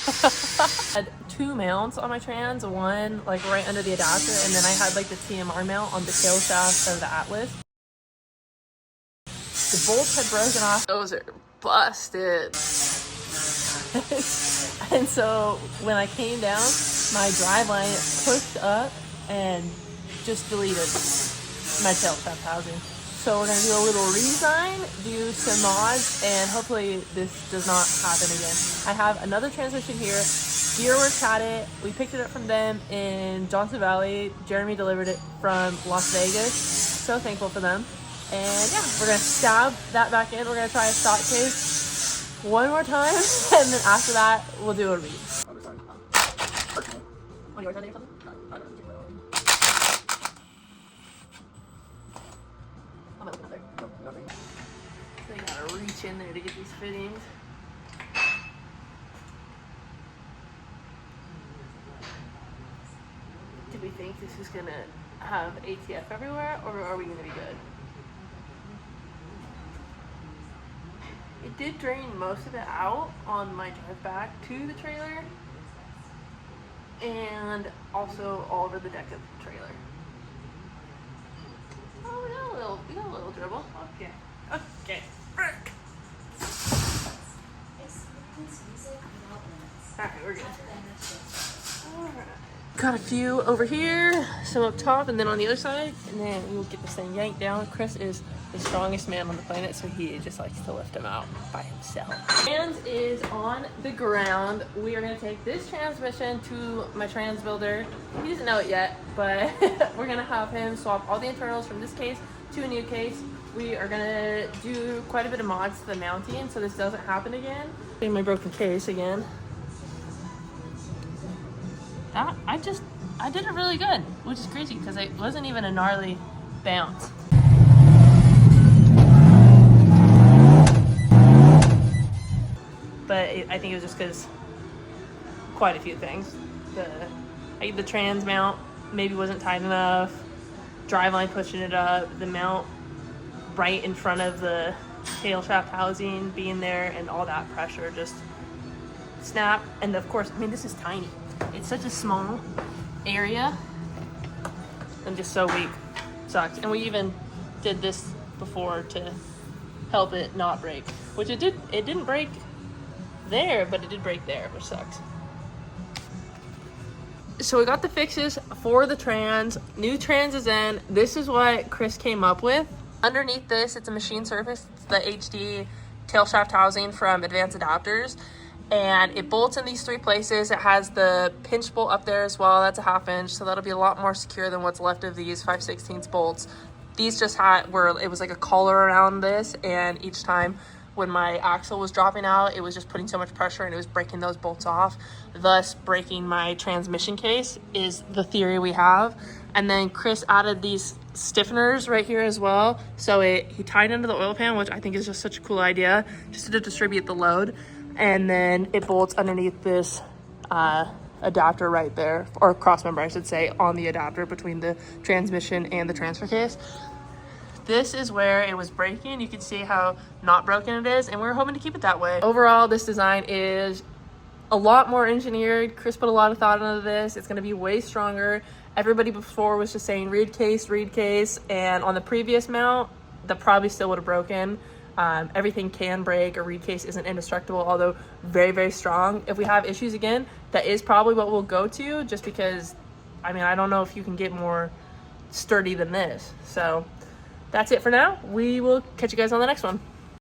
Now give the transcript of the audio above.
I had two mounts on my trans, one like right under the adapter, and then I had like the TMR mount on the tail shaft of the Atlas. The bolts had broken off. Those are busted. And so when I came down, my driveline pushed up and just deleted my tail shaft housing. So we're gonna do a little redesign, do some mods, and hopefully this does not happen again. I have another transmission here. Gearworks had it. We picked it up from them in Johnson Valley. Jeremy delivered it from Las Vegas. So thankful for them. And yeah, we're gonna stab that back in. We're gonna try a stock case one more time, and then after that, we'll do a read. Oh, yours are there or something? I'm gonna there. So you gotta reach in there to get these fittings. Do we think this is gonna have ATF everywhere, or are we gonna be good? It did drain most of it out on my drive back to the trailer, and also all over the deck of the trailer. Oh, we got a little dribble. Okay. Okay. Frick. Alright, we're good. Alright. Got a few over here, some up top, and then on the other side, and then we will get this thing yanked down. Chris is the strongest man on the planet, so he just likes to lift him out by himself. Trans is on the ground. We are going to take this transmission to my trans builder. He doesn't know it yet, but we're going to have him swap all the internals from this case to a new case. We are going to do quite a bit of mods to the mounting so this doesn't happen again. In my broken case again. I did it really good, which is crazy because it wasn't even a gnarly bounce. But I think it was just because quite a few things. The trans mount maybe wasn't tight enough, driveline pushing it up, the mount right in front of the tail shaft housing being there, and all that pressure just snap. And of course, I mean, this is tiny. It's such a small area and just so weak. Sucks. And we even did this before to help it not break, which it didn't break there, but it did break there, which sucks. So we got the fixes for the trans. New trans is in. This is what Chris came up with. Underneath this, it's a machine surface. It's the HD tail shaft housing from Advanced Adapters. And it bolts in these three places. It has the pinch bolt up there as well. That's a 1/2 inch, so that'll be a lot more secure than what's left of these 5/16 bolts. These just had it was like a collar around this, and each time when my axle was dropping out, it was just putting so much pressure and it was breaking those bolts off, thus breaking my transmission case, is the theory we have. And then Chris added these stiffeners right here as well. So he tied into the oil pan, which I think is just such a cool idea, just to distribute the load. And then it bolts underneath this adapter right there, or cross member, I should say, on the adapter between the transmission and the transfer case. This is where it was breaking. You can see how not broken it is, and we're hoping to keep it that way. Overall, this design is a lot more engineered. Chris put a lot of thought into this. It's going to be way stronger. Everybody before was just saying reed case, and on the previous mount, that probably still would have broken. Everything can break. A reed case isn't indestructible, although very, very strong. If we have issues again, that is probably what we'll go to, just because, I mean, I don't know if you can get more sturdy than this. So that's it for now. We will catch you guys on the next one.